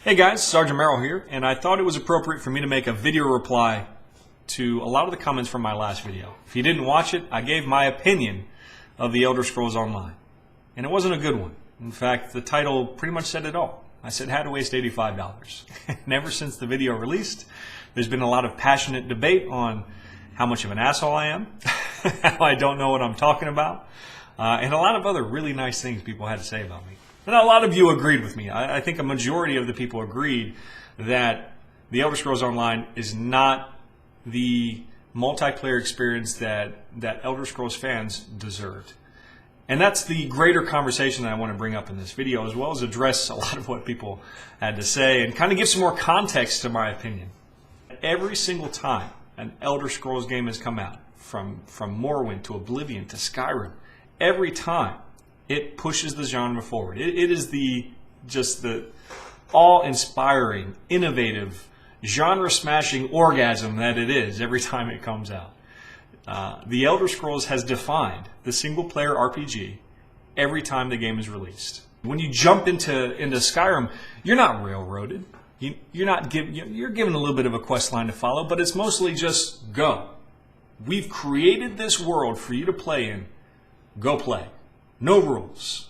Hey guys, Sergeant Merrill here, and I thought it was appropriate for me to make a video reply to a lot of the comments from my last video. If you didn't watch it, I gave my opinion of the Elder Scrolls Online, and it wasn't a good one. In fact, the title pretty much said it all. I said how to waste $85. And ever since the video released, there's been a lot of passionate debate on how much of an asshole I am, how I don't know what I'm talking about, and a lot of other really nice things people had to say about me. And a lot of you agreed with me. I think a majority of the people agreed that the Elder Scrolls Online is not the multiplayer experience that Elder Scrolls fans deserved. And that's the greater conversation that I want to bring up in this video, as well as address a lot of what people had to say and kind of give some more context to my opinion. Every single time an Elder Scrolls game has come out, from Morrowind to Oblivion to Skyrim, every time it pushes the genre forward. It is just the awe-inspiring, innovative, genre-smashing orgasm that it is every time it comes out. The Elder Scrolls has defined the single-player RPG every time the game is released. When you jump into Skyrim, you're not railroaded. You're given a little bit of a quest line to follow, but it's mostly just go. We've created this world for you to play in. Go play. No rules.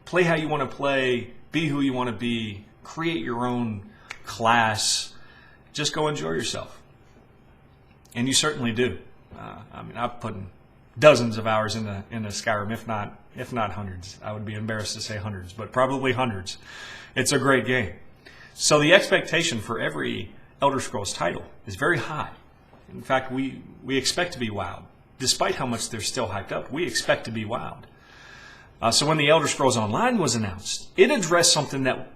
Play how you want to play. Be who you want to be. Create your own class. Just go enjoy yourself. And you certainly do. I've put in dozens of hours into Skyrim, if not hundreds. I would be embarrassed to say hundreds, but probably hundreds. It's a great game. So the expectation for every Elder Scrolls title is very high. In fact, we expect to be wowed. Despite how much they're still hyped up, we expect to be wowed. So when the Elder Scrolls Online was announced, it addressed something that,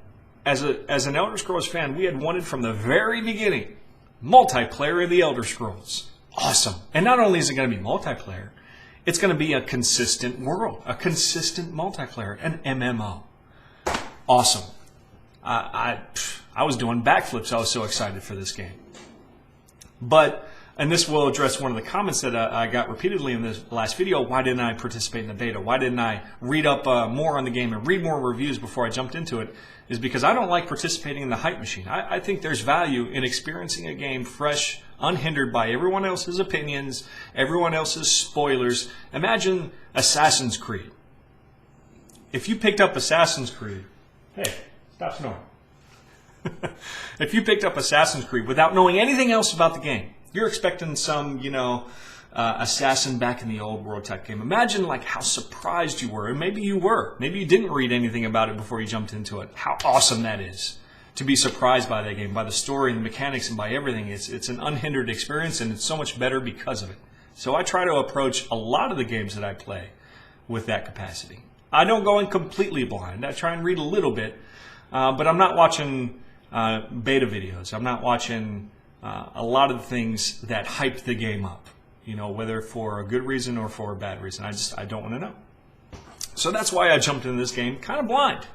as an Elder Scrolls fan, we had wanted from the very beginning. Multiplayer of the Elder Scrolls. Awesome. And not only is it going to be multiplayer, it's going to be a consistent world, a consistent multiplayer, an MMO. Awesome. I was doing backflips. I was so excited for this game. And this will address one of the comments that I got repeatedly in this last video. Why didn't I participate in the beta? Why didn't I read up more on the game and read more reviews before I jumped into it? Is because I don't like participating in the hype machine. I think there's value in experiencing a game fresh, unhindered by everyone else's opinions, everyone else's spoilers. Imagine Assassin's Creed. If you picked up Assassin's Creed, hey, stop snoring. If you picked up Assassin's Creed without knowing anything else about the game, you're expecting some, assassin back in the old world type game. Imagine like how surprised you were, and maybe you were. Maybe you didn't read anything about it before you jumped into it. How awesome that is to be surprised by that game, by the story and the mechanics and by everything. It's an unhindered experience, and it's so much better because of it. So I try to approach a lot of the games that I play with that capacity. I don't go in completely blind. I try and read a little bit, but I'm not watching beta videos. I'm not watching a lot of the things that hype the game up, whether for a good reason or for a bad reason. I don't want to know. So that's why I jumped into this game kind of blind.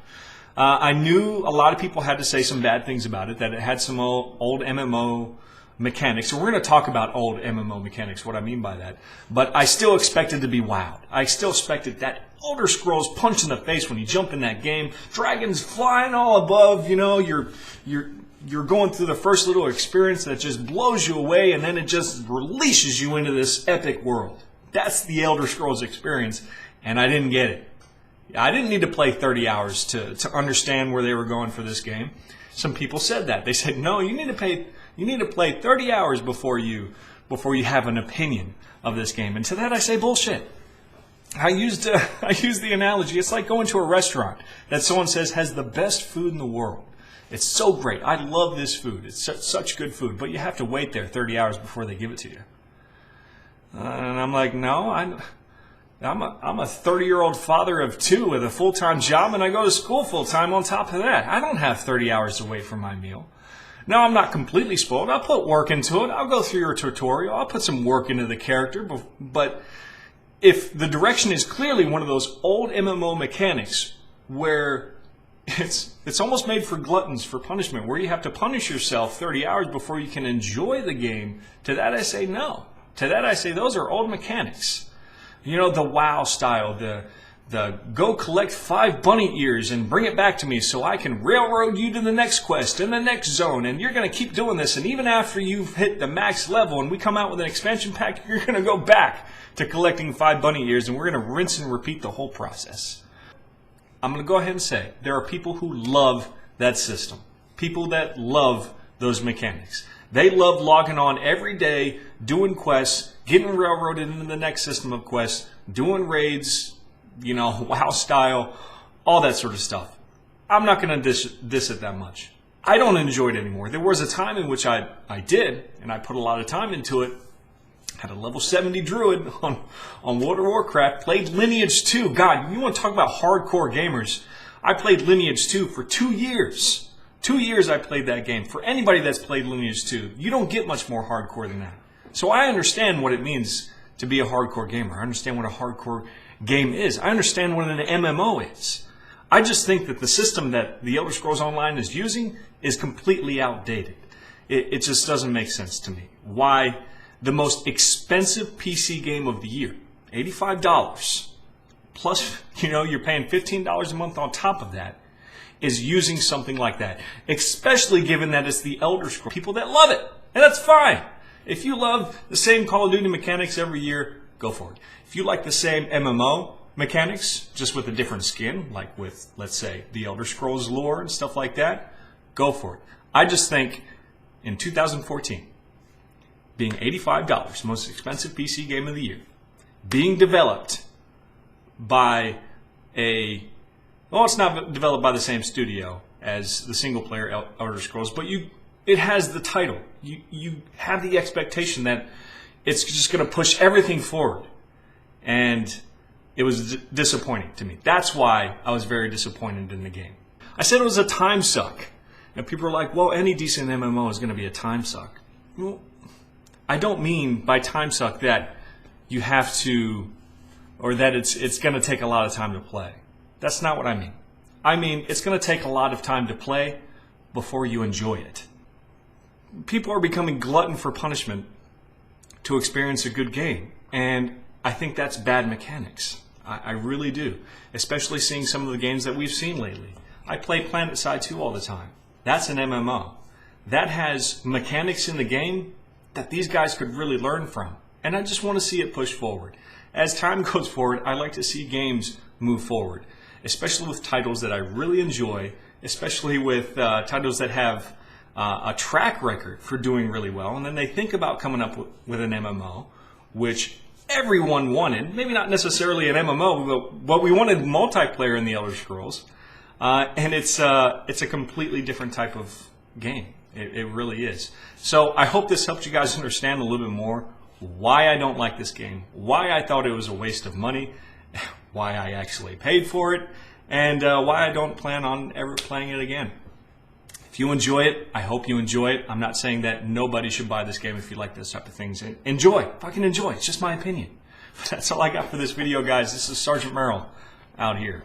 I knew a lot of people had to say some bad things about it, that it had some old MMO mechanics. So we're going to talk about old MMO mechanics, what I mean by that. But I still expected to be wowed. I still expected that Elder Scrolls punch in the face when you jump in that game. Dragons flying all above, you're going through the first little experience that just blows you away, and then it just releases you into this epic world. That's the Elder Scrolls experience, and I didn't get it. I didn't need to play 30 hours to understand where they were going for this game. Some people said that. They said, no, you need to play 30 hours before you have an opinion of this game. And to that I say bullshit. I used the analogy. It's like going to a restaurant that someone says has the best food in the world. It's so great. I love this food. It's such good food. But you have to wait there 30 hours before they give it to you. And I'm like, no, I'm a 30-year-old father of 2 with a full-time job, and I go to school full-time on top of that. I don't have 30 hours to wait for my meal. No, I'm not completely spoiled. I'll put work into it. I'll go through your tutorial. I'll put some work into the character. But if the direction is clearly one of those old MMO mechanics where it's almost made for gluttons for punishment, where you have to punish yourself 30 hours before you can enjoy the game, to that I say no. To that I say those are old mechanics. The WoW style, the go collect 5 bunny ears and bring it back to me so I can railroad you to the next quest and the next zone, and you're going to keep doing this, and even after you've hit the max level and we come out with an expansion pack, you're going to go back to collecting 5 bunny ears, and we're going to rinse and repeat the whole process. I'm going to go ahead and say there are people who love that system, people that love those mechanics. They love logging on every day, doing quests, getting railroaded into the next system of quests, doing raids, you know, WoW style, all that sort of stuff. I'm not going to diss it that much. I don't enjoy it anymore. There was a time in which I did, and I put a lot of time into it. Had a level 70 druid on World of Warcraft, played Lineage 2. God, you want to talk about hardcore gamers. I played Lineage 2 for 2 years. 2 years I played that game. For anybody that's played Lineage 2, you don't get much more hardcore than that. So I understand what it means to be a hardcore gamer. I understand what a hardcore game is. I understand what an MMO is. I just think that the system that the Elder Scrolls Online is using is completely outdated. It just doesn't make sense to me. Why the most expensive PC game of the year, $85, plus, you know, you're paying $15 a month on top of that, is using something like that, especially given that it's the Elder Scrolls. People that love it, and that's fine. If you love the same Call of Duty mechanics every year, go for it. If you like the same MMO mechanics, just with a different skin, like with, let's say, the Elder Scrolls lore and stuff like that, go for it. I just think in 2014, being $85, most expensive PC game of the year, being developed by well, it's not developed by the same studio as the single-player Elder Scrolls, but it has the title. You have the expectation that it's just going to push everything forward. And it was disappointing to me. That's why I was very disappointed in the game. I said it was a time suck. And people are like, well, any decent MMO is going to be a time suck. Well, I don't mean by time suck that you have to, or that it's going to take a lot of time to play. That's not what I mean. I mean, it's going to take a lot of time to play before you enjoy it. People are becoming glutton for punishment to experience a good game. And I think that's bad mechanics. I really do. Especially seeing some of the games that we've seen lately. I play PlanetSide 2 all the time. That's an MMO. That has mechanics in the game that these guys could really learn from. And I just want to see it push forward. As time goes forward, I like to see games move forward. Especially with titles that I really enjoy. Especially with titles that have a track record for doing really well. And then they think about coming up with an MMO, which everyone wanted. Maybe not necessarily an MMO, but we wanted multiplayer in the Elder Scrolls. And it's a completely different type of game. It really is. So I hope this helped you guys understand a little bit more why I don't like this game, why I thought it was a waste of money, why I actually paid for it, and why I don't plan on ever playing it again. If you enjoy it, I hope you enjoy it. I'm not saying that nobody should buy this game if you like this type of things. Enjoy. Fucking enjoy. It's just my opinion. But that's all I got for this video, guys. This is Sergeant Merrill out here.